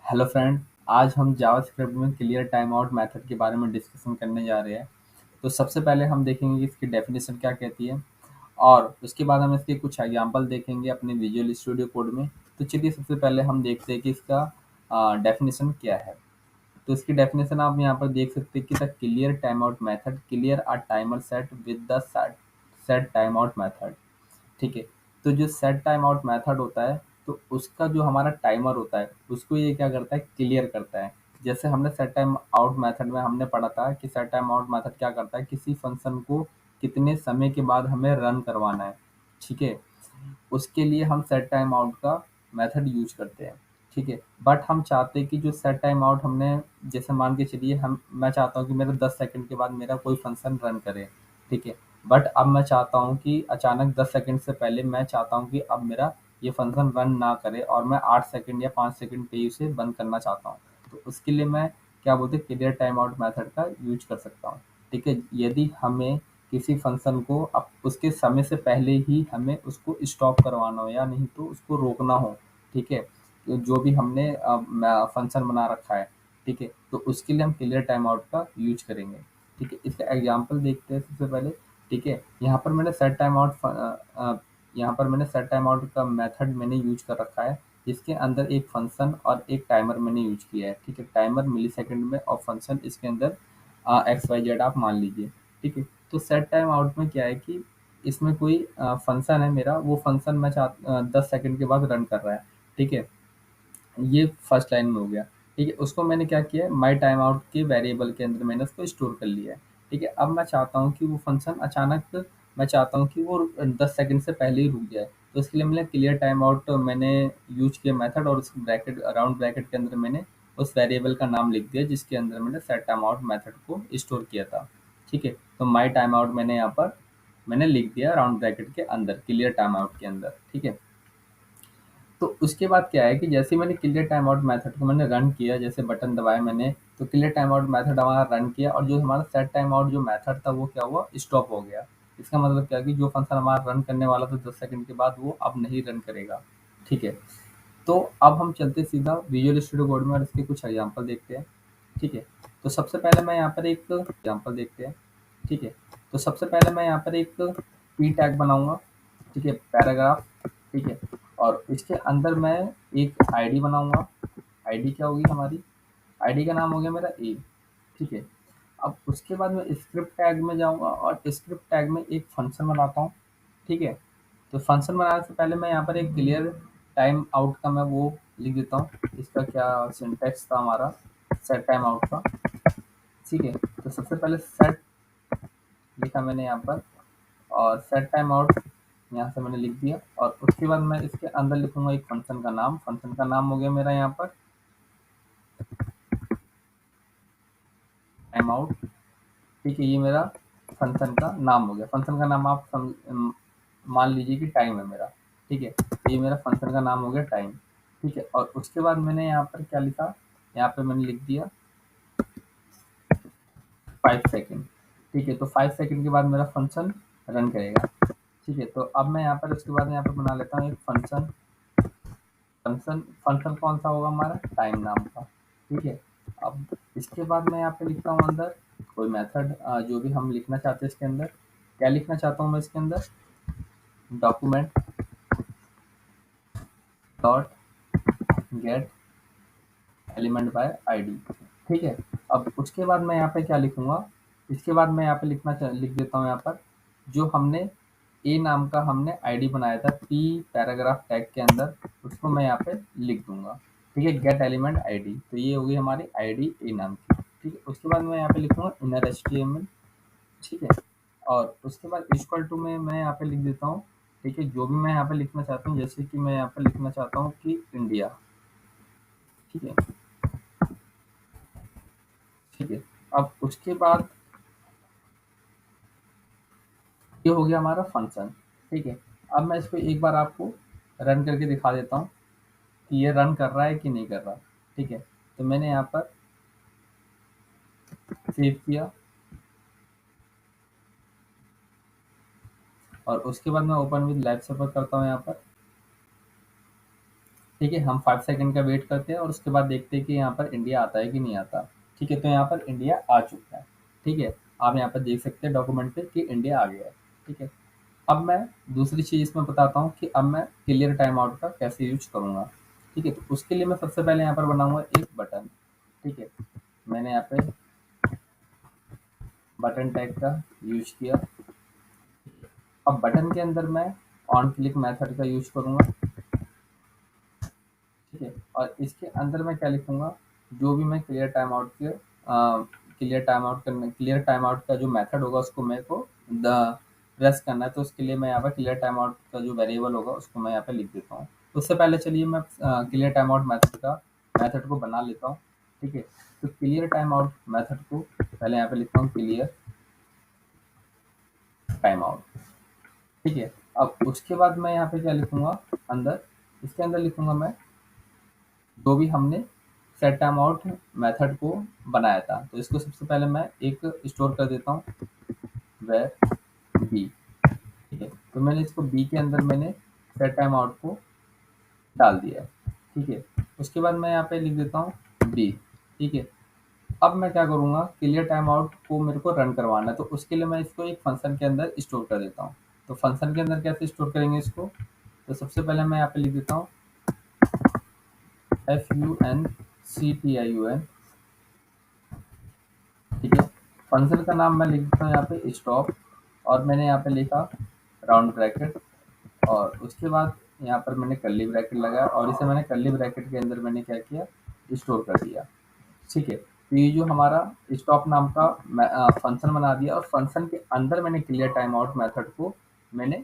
Hello friend. आज हम JavaScript में क्लियर टाइम आउट मेथड के बारे में डिस्कशन करने जा रहे हैं। तो सबसे पहले हम देखेंगे कि इसकी डेफिनेशन क्या कहती है और उसके बाद हम इसके कुछ एग्जांपल देखेंगे अपने विजुअल स्टूडियो कोड में। तो चलिए सबसे पहले हम देखते हैं कि इसका डेफिनेशन क्या है। तो इसकी डेफिनेशन आप यहाँ पर देख सकते हैं कि the clear time out method clear a timer set with the set set time out method. ठीक है। तो जो सेट टाइम आउट मेथड होता है, तो उसका जो हमारा टाइमर होता है उसको ये क्या करता है, क्लियर करता है। जैसे हमने सेट टाइम आउट मेथड में हमने पढ़ा था कि सेट टाइम आउट मेथड क्या करता है, किसी फंक्शन को कितने समय के बाद हमें रन करवाना है। ठीक है। उसके लिए हम सेट टाइम आउट का मेथड यूज करते हैं। ठीक है। बट हम चाहते हैं कि जो सेट टाइम आउट हमने, जैसे मान के चलिए हम मैं चाहता हूँ कि मेरा 10 सेकंड के बाद मेरा कोई फंक्शन रन करे। ठीक है। बट अब मैं चाहता हूँ कि अचानक 10 सेकंड से पहले मैं चाहता हूँ कि अब मेरा ये फंक्शन रन ना करे और मैं 8 सेकंड या 5 सेकंड पे ही उसे बंद करना चाहता हूँ। तो उसके लिए मैं क्या बोलते हैं, क्लियर टाइम आउट मेथड का यूज कर सकता हूँ। ठीक है। यदि हमें किसी फंक्शन को अब उसके समय से पहले ही हमें उसको स्टॉप करवाना हो या नहीं तो उसको रोकना हो। ठीक है। तो जो भी हमने फंक्शन बना रखा है, ठीक है, तो उसके लिए हम क्लियर टाइम आउट का यूज करेंगे। ठीक है। इसका एग्जांपल देखते हैं सबसे पहले। ठीक है। यहाँ पर मैंने सेट टाइम आउट का मेथड मैंने यूज कर रखा है, जिसके अंदर एक फंक्शन और एक टाइमर मैंने यूज किया है। ठीक है। टाइमर मिली सेकेंड में और फंक्शन इसके अंदर एक्स वाई जेड आप मान लीजिए। ठीक है। तो सेट टाइम आउट में क्या है कि इसमें कोई फंक्शन है मेरा, वो फंक्शन 10 सेकंड के बाद रन कर रहा है। ठीक है। ये फर्स्ट लाइन में हो गया। ठीक है। उसको मैंने क्या किया है, माई टाइम आउट के वेरिएबल के अंदर मैंने उसको स्टोर कर लिया है। ठीक है। अब मैं चाहता हूँ कि वो फंक्शन अचानक, मैं चाहता हूँ कि वो 10 सेकंड से पहले ही रुक जाए। तो इसके लिए मैंने क्लियर टाइम आउट मैंने यूज किया मेथड, और उस ब्रैकेट अराउंड ब्रैकेट के अंदर मैंने उस वेरिएबल का नाम लिख दिया जिसके अंदर मैंने सेट टाइम आउट मेथड को स्टोर किया था। ठीक है। तो माई टाइम आउट मैंने यहाँ पर मैंने लिख दिया राउंड ब्रैकेट के अंदर, क्लियर टाइम आउट के अंदर। ठीक है। तो उसके बाद क्या है कि जैसे ही मैंने क्लियर टाइम आउट मेथड को मैंने रन किया, जैसे बटन दबाया मैंने, तो क्लियर टाइम आउट मेथड हमारा रन किया और जो हमारा सेट टाइम आउट जो मेथड था वो क्या हुआ, स्टॉप हो गया। इसका मतलब क्या है कि जो फंक्शन हमारा रन करने वाला था 10 सेकंड के बाद, वो अब नहीं रन करेगा। ठीक है। तो अब हम चलते सीधा विजुअल स्टूडियो कोड में और इसके कुछ एग्जांपल देखते हैं। ठीक है। तो सबसे पहले मैं यहाँ पर एक एग्जांपल देखते हैं। ठीक है। तो सबसे पहले मैं यहाँ पर एक पी टैग बनाऊंगा। ठीक है, पैराग्राफ। ठीक है। और इसके अंदर मैं एक आईडी बनाऊंगा। आईडी क्या होगी हमारी, आईडी का नाम हो गया मेरा ए। ठीक है। अब उसके बाद मैं स्क्रिप्ट टैग में जाऊंगा और स्क्रिप्ट टैग में एक फंक्शन बनाता हूँ। ठीक है। तो फंक्शन बनाने से पहले मैं यहाँ पर एक क्लियर टाइम आउट का मैं वो लिख देता हूँ। इसका क्या सिंटेक्स था हमारा, सेट टाइम आउट का। ठीक है। तो सबसे पहले सेट लिखा मैंने यहाँ पर, और सेट टाइम आउट यहाँ से मैंने लिख दिया, और उसके बाद मैं इसके अंदर लिखूंगा एक फंक्शन का नाम। फंक्शन का नाम हो गया मेरा यहाँ पर टाइम आउट। ठीक है। ये मेरा फंक्शन का नाम हो गया। फंक्शन का नाम आप मान लीजिए कि टाइम है मेरा। ठीक है। ये मेरा फंक्शन का नाम हो गया टाइम। ठीक है। और उसके बाद मैंने यहाँ पर क्या लिखा, यहाँ पे मैंने लिख दिया 5 सेकेंड। ठीक है। तो 5 सेकेंड के बाद मेरा फंक्शन रन करेगा। ठीक है। तो अब मैं यहाँ पर उसके बाद यहाँ पर बना लेता हूँ एक फंक्शन। फंक्शन फंक्शन कौन सा होगा हमारा, टाइम नाम का। ठीक है। अब इसके बाद मैं यहाँ पे लिखता हूँ अंदर कोई मेथड, जो भी हम लिखना चाहते हैं इसके अंदर। क्या लिखना चाहता हूँ मैं इसके अंदर, document dot gate element by ID. ठीक है। अब उसके बाद मैं यहाँ पे क्या लिखूंगा, इसके बाद मैं यहाँ पे लिख देता हूँ यहाँ पर जो हमने ए नाम का हमने आईडी बनाया था पी पैराग्राफ टैग के अंदर, उसको मैं यहाँ पे लिख दूंगा। ठीक है। गेट एलिमेंट आईडी, तो ये होगी हमारी आईडी ए नाम की। ठीक है। उसके बाद मैं यहाँ पे लिखूंगा इनर एचटीएमएल। ठीक है। और उसके बाद इक्वल टू में मैं यहाँ पे लिख देता हूँ। ठीक है, जो भी मैं यहाँ पे लिखना चाहता हूँ, जैसे कि मैं यहाँ पे लिखना चाहता हूँ कि इंडिया। ठीक है। ठीक है। अब उसके बाद ये हो गया हमारा फंक्शन। ठीक है। अब मैं इसको एक बार आपको रन करके दिखा देता हूँ कि ये रन कर रहा है कि नहीं कर रहा। ठीक है। तो मैंने यहाँ पर सेव किया, और उसके बाद मैं ओपन विद लाइव सर्वर करता हूँ यहाँ पर। ठीक है, हम 5 सेकंड का वेट करते हैं और उसके बाद देखते हैं कि यहाँ पर इंडिया आता है कि नहीं आता। ठीक है, तो यहाँ पर इंडिया आ चुका है। ठीक है, आप यहाँ पर देख सकते हैं डॉक्यूमेंट पे कि इंडिया आ गया है। ठीक है, अब मैं दूसरी चीज़ इसमें बताता हूँ कि अब मैं क्लियर टाइम आउट का कैसे यूज करूँगा। ठीक है, तो उसके लिए मैं सबसे पहले यहाँ पर बनाऊंगा एक बटन। ठीक है, मैंने यहाँ पे बटन टैग का यूज किया। अब बटन के अंदर मैं ऑन क्लिक मेथड का यूज करूँगा। ठीक है, और इसके अंदर मैं क्या लिखूँगा, जो भी मैं क्लियर टाइम आउट का जो मेथड होगा उसको मेरे को द प्रेस करना है, तो उसके लिए मैं यहाँ पर क्लियर टाइम आउट का जो वेरिएबल होगा उसको मैं यहाँ पे लिख देता हूँ। तो उससे पहले चलिए मैं क्लियर टाइम आउट मेथड को बना लेता हूँ। ठीक है, तो क्लियर टाइम आउट मेथड को पहले यहाँ पे लिखता हूँ क्लियर टाइम आउट। ठीक है, अब उसके बाद मैं यहाँ पे क्या लिखूँगा, अंदर इसके अंदर लिखूँगा मैं जो भी हमने सेट टाइम आउट मेथड को बनाया था। तो इसको सबसे पहले मैं एक स्टोर कर देता हूँ, वेर बी। ठीक है, तो मैंने इसको बी के अंदर मैंने सेट टाइम आउट को डाल दिया है। ठीक है, उसके बाद मैं यहाँ पे लिख देता हूँ बी। ठीक है, अब मैं क्या करूँगा, क्लियर टाइम आउट को मेरे को रन करवाना है, तो उसके लिए मैं इसको एक फंक्शन के अंदर स्टोर कर देता हूँ। तो फंक्शन के अंदर कैसे स्टोर करेंगे इसको, तो सबसे पहले मैं यहाँ पे लिख देता हूँ FUNCTION। ठीक है, फंक्शन का नाम मैं लिख देता हूँ यहाँ पे स्टॉप, और मैंने यहाँ पे लिखा राउंड ब्रैकेट, और उसके बाद यहाँ पर मैंने कर्ली ब्रैकेट लगाया और इसे मैंने कर्ली ब्रैकेट के अंदर मैंने क्या किया, स्टोर कर दिया। ठीक है, तो ये जो हमारा स्टॉप नाम का फंक्शन बना दिया, और फंक्शन के अंदर मैंने क्लियर टाइम आउट मेथड को मैंने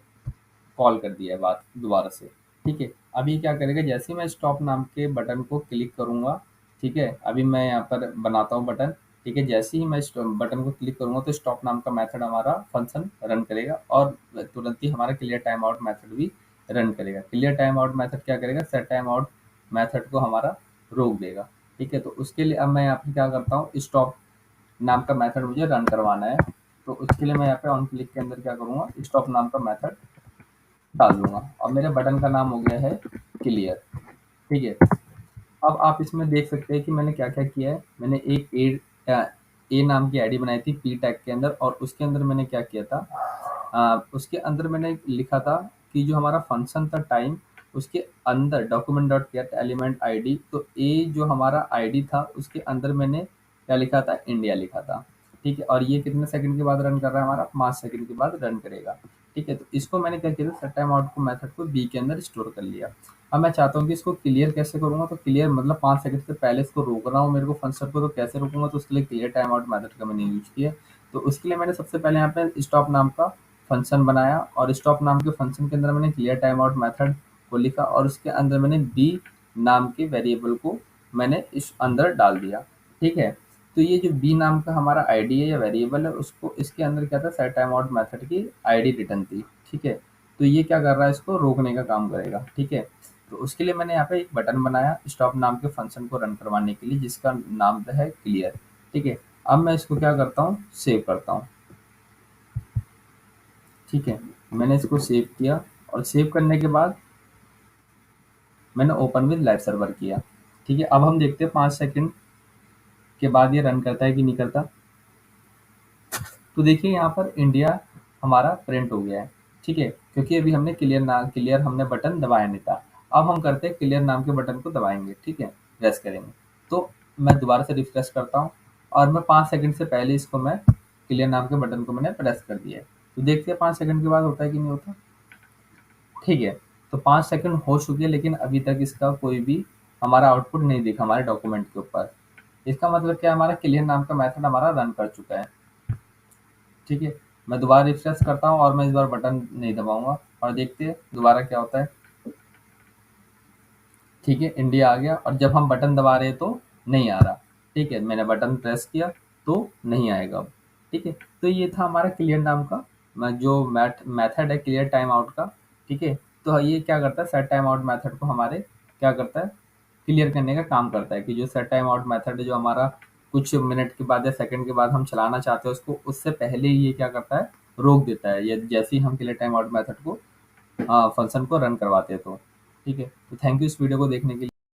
कॉल कर दिया है बात दोबारा से। ठीक है, अभी क्या करेगा, जैसे ही मैं स्टॉप नाम के बटन को क्लिक करूँगा। ठीक है, अभी मैं यहाँ पर बनाता हूँ बटन। ठीक है, जैसे ही मैं बटन को क्लिक करूँगा तो स्टॉप नाम का मेथड हमारा फंक्शन रन करेगा, और तुरंत ही हमारा क्लियर टाइम आउट मेथड भी रन करेगा। क्लियर टाइम आउट मेथड क्या करेगा, सेट टाइम आउट मेथड को हमारा रोक देगा। ठीक है, तो उसके लिए अब मैं यहाँ पे क्या करता हूँ, स्टॉप नाम का मेथड मुझे रन करवाना है। तो उसके लिए मैं यहाँ पे ऑन क्लिक के अंदर क्या करूँगा, स्टॉप नाम का मेथड डाल दूंगा, और मेरे बटन का नाम हो गया है क्लियर। ठीक है, अब आप इसमें देख सकते हैं कि मैंने क्या क्या किया है। मैंने एक ए नाम की आईडी बनाई थी पी टैग के अंदर, और उसके अंदर मैंने क्या किया था, उसके अंदर मैंने लिखा था कि जो हमारा फंक्शन था टाइम, उसके अंदर document dot gate element ID, तो ए जो हमारा आईडी था उसके अंदर मैंने क्या लिखा था, इंडिया लिखा था। ठीक है, और ये कितने सेकंड के बाद रन कर रहा है, हमारा 5 सेकंड के बाद रन करेगा। ठीक है, तो इसको मैंने क्या किया था, सेट टाइम आउट को मेथड को बी के अंदर स्टोर कर लिया। अब मैं चाहता हूँ कि इसको क्लियर कैसे करूँगा, तो क्लियर मतलब 5 सेकंड से पहले इसको रोक रहा हूँ मेरे को फंक्शन को, तो कैसे रोकूंगा, तो उसके लिए क्लियर टाइम आउट मेथड का मैंने यूज किया। तो उसके लिए मैंने सबसे पहले यहाँ पे स्टॉप नाम का फंक्शन बनाया, और स्टॉप नाम के फंक्शन के अंदर मैंने क्लियर टाइम आउट मेथड को लिखा, और उसके अंदर मैंने बी नाम के वेरिएबल को मैंने इस अंदर डाल दिया। ठीक है, तो ये जो बी नाम का हमारा आईडी है या वेरिएबल है, उसको इसके अंदर क्या था, सेट टाइम आउट मेथड की आईडी रिटर्न थी। ठीक है, तो ये क्या कर रहा है, इसको रोकने का काम करेगा। ठीक है, तो उसके लिए मैंने यहाँ पे एक बटन बनाया स्टॉप नाम के फंक्शन को रन करवाने के लिए, जिसका नाम है क्लियर। ठीक है, अब मैं इसको क्या करता हूँ, सेव करता हूँ। ठीक है, मैंने इसको सेव किया, और सेव करने के बाद मैंने ओपन विद लाइव सर्वर किया। ठीक है, अब हम देखते हैं 5 सेकंड के बाद ये रन करता है कि नहीं करता। तो देखिए यहाँ पर इंडिया हमारा प्रिंट हो गया है। ठीक है, क्योंकि अभी हमने क्लियर हमने बटन दबाया नहीं था। अब हम करते हैं क्लियर नाम के बटन को दबाएंगे। ठीक है, प्रेस करेंगे, तो मैं दोबारा से रिफ्रेश करता हूँ, और मैं 5 सेकंड से पहले इसको मैं क्लियर नाम के बटन को मैंने प्रेस कर दिया है। तो देखते हैं 5 सेकंड के बाद होता है कि नहीं होता। ठीक है, तो 5 सेकंड हो चुके हैं, लेकिन अभी तक इसका कोई भी हमारा आउटपुट नहीं दिखा हमारे डॉक्यूमेंट के ऊपर। इसका मतलब क्या, हमारा क्लियर नाम का मेथड हमारा रन कर चुका है। ठीक है, मैं दोबारा रिफ्रेश करता हूँ, और मैं इस बार बटन नहीं दबाऊंगा, और देखते हैं दोबारा क्या होता है। ठीक है, इंडिया आ गया, और जब हम बटन दबा रहे हैं तो नहीं आ रहा। ठीक है, मैंने बटन प्रेस किया तो नहीं आएगा अब। ठीक है, तो ये था हमारा क्लियर नाम का जो मेथड है क्लियर टाइम आउट का। ठीक है, तो ये क्या करता है, सेट टाइम आउट मेथड को हमारे क्या करता है, क्लियर करने का काम करता है, कि जो सेट टाइम आउट मेथड है जो हमारा कुछ मिनट के बाद या सेकंड के बाद हम चलाना चाहते हैं उसको, उससे पहले ही ये क्या करता है, रोक देता है, ये जैसे ही हम क्लियर टाइम आउट मेथड को फंक्शन को रन करवाते हैं। तो ठीक है? तो थैंक यू इस वीडियो को देखने के लिए।